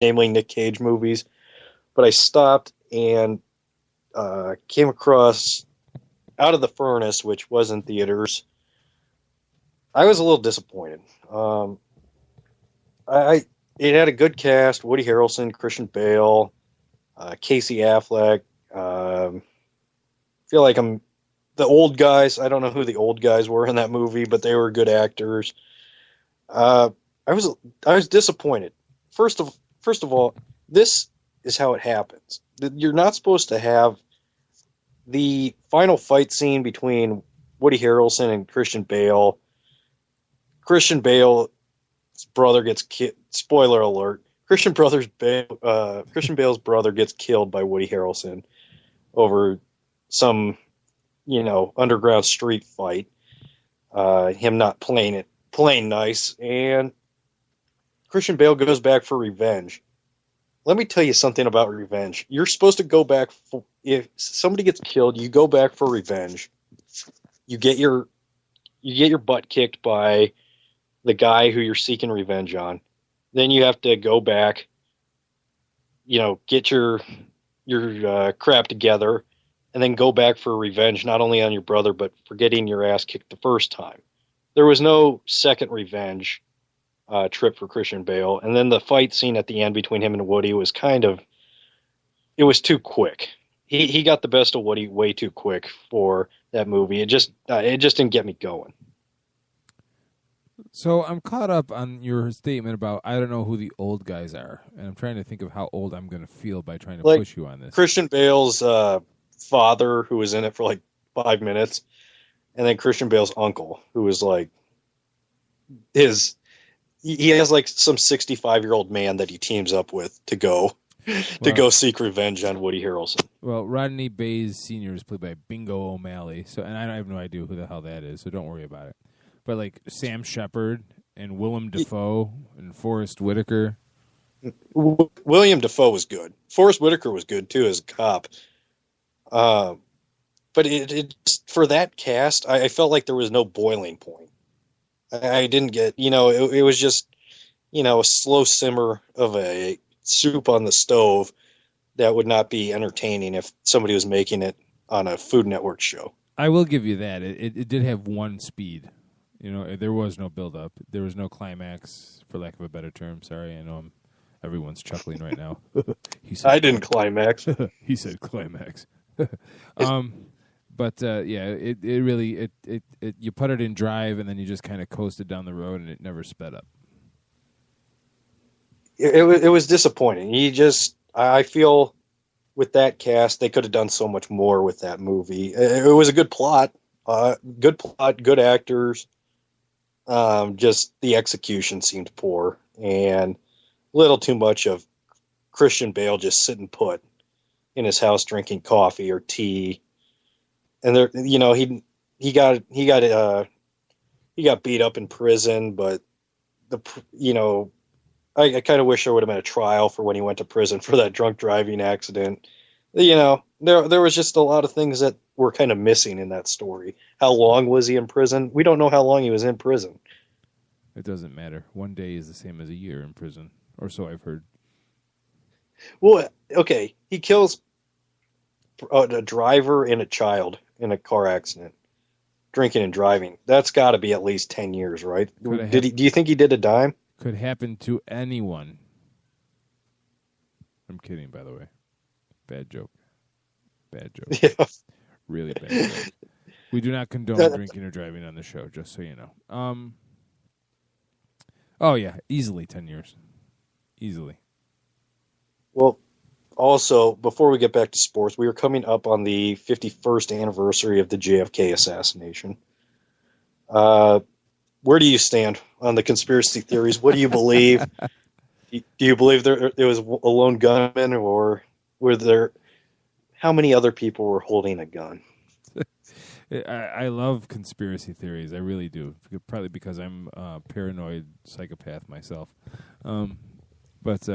namely Nick Cage movies. But I stopped and came across Out of the Furnace, which was in theaters. I was a little disappointed. I it had a good cast: Woody Harrelson, Christian Bale, Casey Affleck. Feel like I'm the old guys. I don't know who the old guys were in that movie, but they were good actors. Uh, I was I was disappointed. First of all, this is how it happens. You're not supposed to have the final fight scene between Woody Harrelson and Christian Bale. Christian Bale's brother gets killed. Spoiler alert: Christian Bale's brother gets killed by Woody Harrelson over some underground street fight. Him not playing nice, and Christian Bale goes back for revenge. Let me tell you something about revenge. You're supposed to go back if somebody gets killed, you go back for revenge. You get your butt kicked by the guy who you're seeking revenge on. Then you have to go back, get your crap together, and then go back for revenge, not only on your brother, but for getting your ass kicked the first time. There was no second revenge trip for Christian Bale. And then the fight scene at the end between him and Woody was it was too quick. He got the best of Woody way too quick for that movie. It just didn't get me going. So I'm caught up on your statement about I don't know who the old guys are, and I'm trying to think of how old I'm going to feel by trying to push you on this. Christian Bale's father, who was in it for like 5 minutes, and then Christian Bale's uncle, who was like he has like some 65-year-old man that he teams up with to go seek revenge on Woody Harrelson. Well, Rodney Bayes Sr. is played by Bingo O'Malley, and I have no idea who the hell that is, so don't worry about it. But like Sam Shepard and Willem Dafoe and Forrest Whitaker. William Dafoe was good. Forrest Whitaker was good too as a cop. But it for that cast, I felt like there was no boiling point. I didn't get, it was just, a slow simmer of a soup on the stove that would not be entertaining if somebody was making it on a Food Network show. I will give you that. It did have one speed. There was no build-up. There was no climax, for lack of a better term. Sorry, I know everyone's chuckling right now. I didn't climax. He said climax. But it really you put it in drive and then you just kind of coasted down the road and it never sped up. It was disappointing. I feel with that cast they could have done so much more with that movie. It was a good plot, good actors. Just the execution seemed poor and a little too much of Christian Bale just sitting put in his house drinking coffee or tea. And there, he got beat up in prison, but I kind of wish there would have been a trial for when he went to prison for that drunk driving accident. There was just a lot of things that were kind of missing in that story. How long was he in prison? We don't know how long he was in prison. It doesn't matter. One day is the same as a year in prison, or so I've heard. Well, okay, he kills a driver and a child in a car accident, drinking and driving. That's got to be at least 10 years, right? Do you think he did a dime? Could happen to anyone. I'm kidding, by the way. Bad joke. Yeah. Really bad joke. We do not condone drinking or driving on the show, just so you know. Oh, yeah, easily 10 years. Easily. Well, also, before we get back to sports, we are coming up on the 51st anniversary of the JFK assassination. Where do you stand on the conspiracy theories? What do you believe? Do you believe there was a lone gunman, or were there? How many other people were holding a gun? I love conspiracy theories. I really do. Probably because I'm a paranoid psychopath myself. But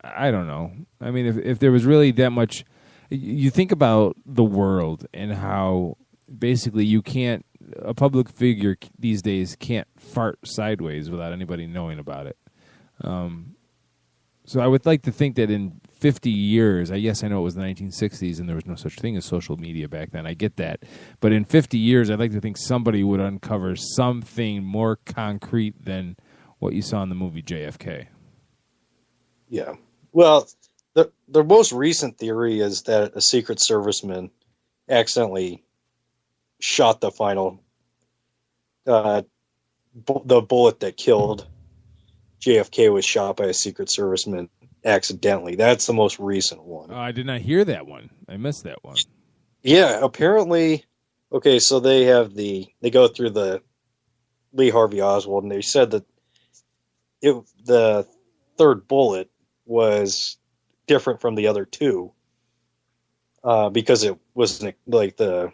I don't know. I mean, if there was really that much... You think about the world and how basically you can't... A public figure these days can't fart sideways without anybody knowing about it. So I would like to think that in 50 years, yes, I know it was the 1960s and there was no such thing as social media back then. I get that. But in 50 years, I'd like to think somebody would uncover something more concrete than what you saw in the movie JFK. Yeah. Well, the most recent theory is that a Secret Serviceman accidentally shot the final, the bullet that killed JFK was shot by a Secret Serviceman accidentally. That's the most recent one. Oh, I did not hear that one. I missed that one. Yeah, apparently. Okay, so they go through the Lee Harvey Oswald, and they said that the third bullet was different from the other two because it wasn't like the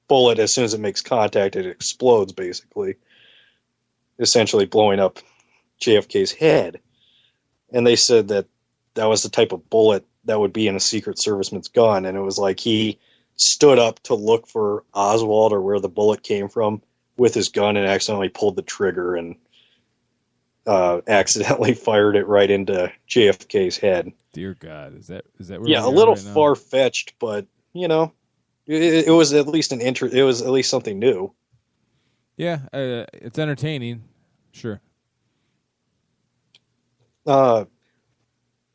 bullet, as soon as it makes contact, it explodes, basically, essentially blowing up JFK's head. And they said that was the type of bullet that would be in a Secret Serviceman's gun, and it was like he stood up to look for Oswald or where the bullet came from with his gun and accidentally pulled the trigger and accidentally fired it right into JFK's head. Dear God, is that where yeah, a little far-fetched, but it was at least it was at least something new. Yeah, it's entertaining, sure.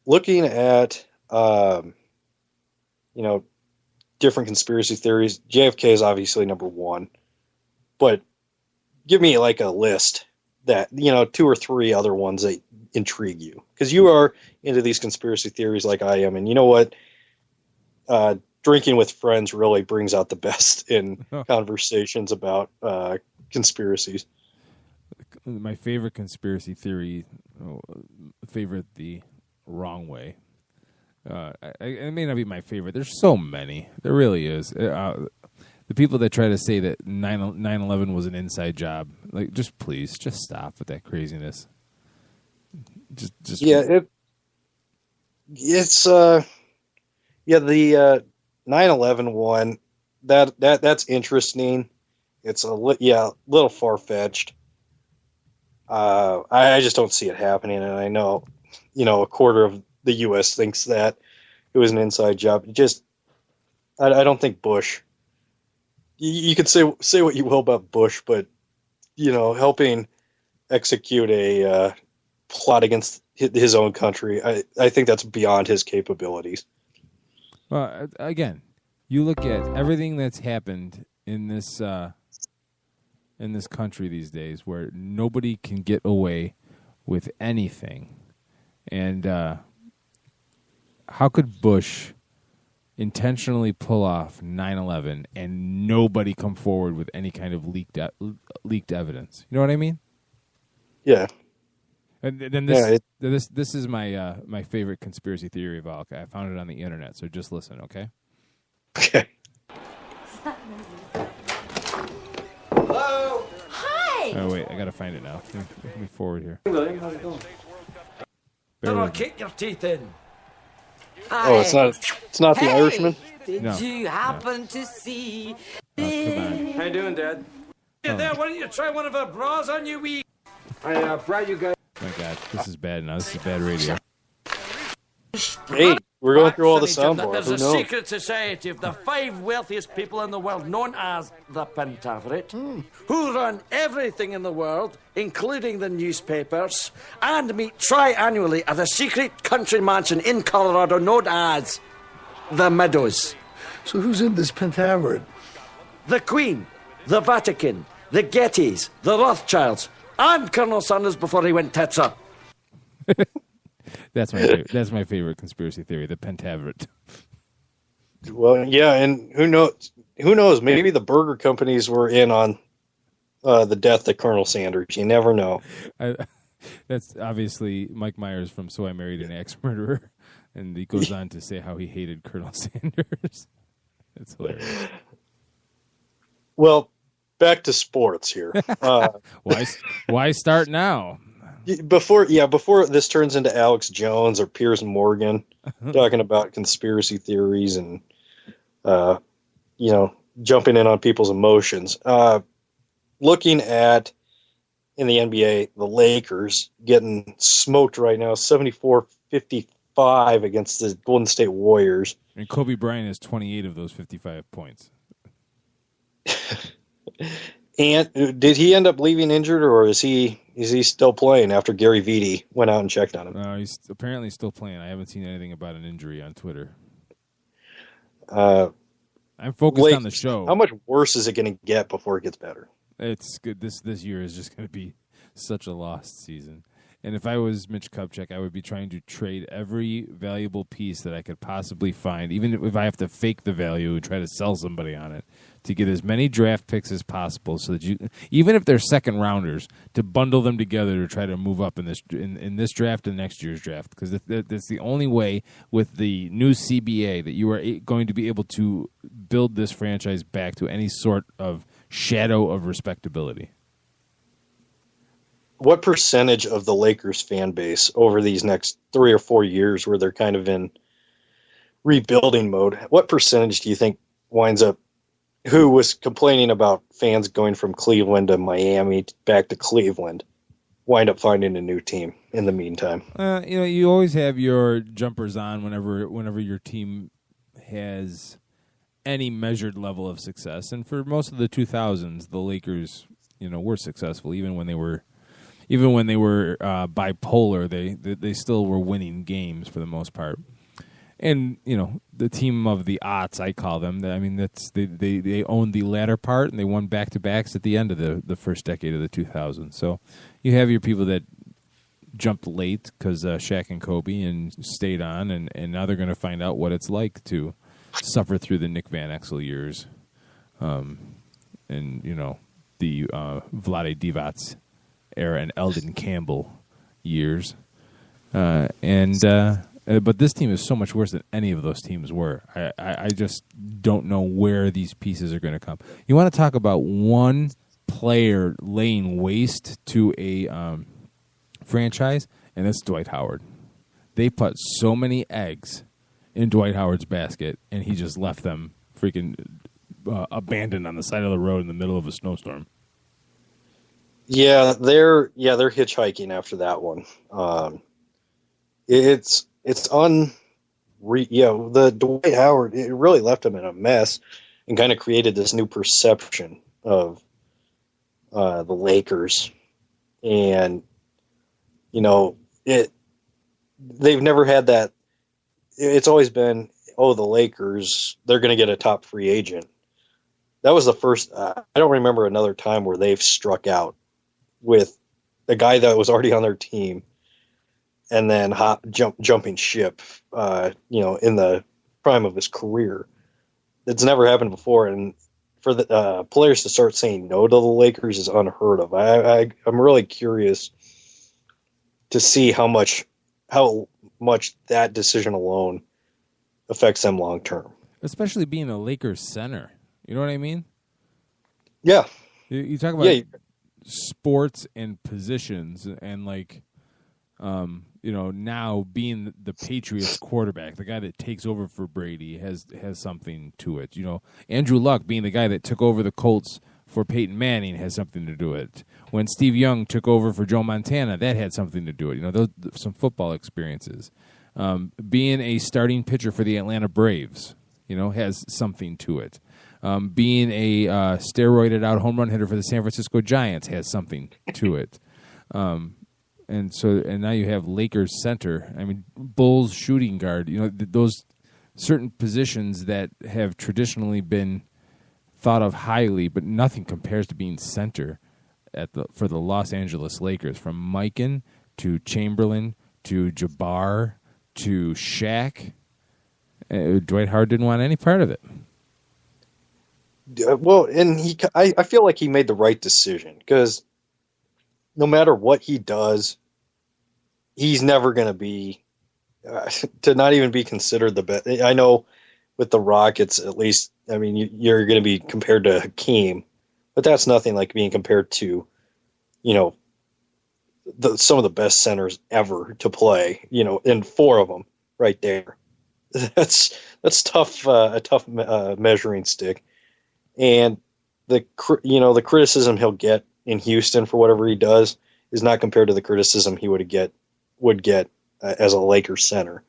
Looking at different conspiracy theories, JFK is obviously number one, but give me like a list that, 2 or 3 other ones that intrigue you, because you are into these conspiracy theories like I am, and you know what? Drinking with friends really brings out the best in conversations about conspiracies. My favorite conspiracy theory, favorite the wrong way. It may not be my favorite. There's so many. There really is. The people that try to say that 9/11 was an inside job, like, just please, just stop with that craziness. Just yeah, it's the 9/11 one that's interesting. It's a little far fetched. I just don't see it happening, and I know, a quarter of the U.S. thinks that it was an inside job. I don't think Bush. You could say what you will about Bush, but helping execute a plot against his own country, I think that's beyond his capabilities. Well, again, you look at everything that's happened in this country these days, where nobody can get away with anything, and how could Bush intentionally pull off 9/11 and nobody come forward with any kind of leaked evidence? You know what I mean? Yeah. And then this is my favorite conspiracy theory of all. I found it on the internet, so just listen, okay? Okay. Hello. Hi. Oh wait, I gotta find it now. Let me forward here. Hey, William, how's it going? I'll kick your teeth in. Oh, it's not the Irishman? Did you happen to see this? Come on. How you doing, Dad? Hey there, why don't you try one of our bras on you, wee? I brought you guys. Oh my God, this is bad now. This is bad radio. Hey, we're going through all the soundboard. There's a secret society of the 5 wealthiest people in the world, known as the Pentaveret, who run everything in the world, including the newspapers, and meet tri-annually at a secret country mansion in Colorado known as the Meadows. So who's in this Pentaveret? The Queen, the Vatican, the Gettys, the Rothschilds, and Colonel Sanders before he went tits up. That's my favorite conspiracy theory, the Pentaveret. Well, yeah, and who knows? Maybe the burger companies were in on the death of Colonel Sanders. You never know. That's obviously Mike Myers from So I Married an Axe Murderer, and he goes on to say how he hated Colonel Sanders. That's hilarious. Well, back to sports here. Why start now? Before this turns into Alex Jones or Piers Morgan talking about conspiracy theories and jumping in on people's emotions. Looking in the NBA, the Lakers getting smoked right now, 74-56 55 against the Golden State Warriors. And Kobe Bryant has 28 of those 55 points. And did he end up leaving injured, or is he still playing after Gary Vitti went out and checked on him? He's apparently still playing. I haven't seen anything about an injury on Twitter. I'm focused on the show. How much worse is it going to get before it gets better? It's good. This year is just going to be such a lost season. And if I was Mitch Kupchak, I would be trying to trade every valuable piece that I could possibly find, even if I have to fake the value and try to sell somebody on it, to get as many draft picks as possible, so that you, even if they're second rounders, to bundle them together to try to move up in this draft and next year's draft, because that's the only way with the new CBA that you are going to be able to build this franchise back to any sort of shadow of respectability. What percentage of the Lakers fan base over these next 3 or 4 years, where they're kind of in rebuilding mode, what percentage do you think winds up, who was complaining about fans going from Cleveland to Miami back to Cleveland, wind up finding a new team in the meantime? You always have your jumpers on whenever your team has any measured level of success. And for most of the 2000s, the Lakers, were successful, even when they were bipolar, they still were winning games for the most part. And the team of the aughts, I call them. I mean, they owned the latter part, and they won back-to-backs at the end of the first decade of the 2000s. So you have your people that jumped late because Shaq and Kobe and stayed on, and now they're going to find out what it's like to suffer through the Nick Van Exel years, and the Vlade Divac era and Eldon Campbell years, but this team is so much worse than any of those teams were. I just don't know where these pieces are going to come. You want to talk about one player laying waste to a franchise, and that's Dwight Howard. They put so many eggs in Dwight Howard's basket, and he just left them freaking abandoned on the side of the road in the middle of a snowstorm. Yeah, they're hitchhiking after that one. It's the Dwight Howard, it really left him in a mess and kind of created this new perception of the Lakers. And they've never had that. It's always been, the Lakers, they're going to get a top free agent. That was the first. I don't remember another time where they've struck out with a guy that was already on their team, and then jumping ship, in the prime of his career. It's never happened before, and for the players to start saying no to the Lakers is unheard of. I'm really curious to see how much that decision alone affects them long term. Especially being a Lakers center. You know what I mean? Yeah. You talk about sports and positions, and now being the Patriots quarterback, the guy that takes over for Brady has something to it. Andrew Luck being the guy that took over the Colts for Peyton Manning has something to do with it. When Steve Young took over for Joe Montana, that had something to do with it. Those some football experiences. Being a starting pitcher for the Atlanta Braves, has something to it. Being a steroided out home run hitter for the San Francisco Giants has something to it. And now you have Lakers center. I mean, Bulls shooting guard. Those certain positions that have traditionally been thought of highly, but nothing compares to being center for the Los Angeles Lakers. From Mikan to Chamberlain to Jabbar to Shaq, Dwight Howard didn't want any part of it. Well, and I feel like he made the right decision, because no matter what he does, he's never going to be to not even be considered the best. I know with the Rockets, at least, I mean, you're going to be compared to Hakeem, but that's nothing like being compared to, some of the best centers ever to play, and 4 of them right there. That's tough, a tough measuring stick. And the criticism he'll get in Houston for whatever he does is not compared to the criticism he would get as a Lakers center.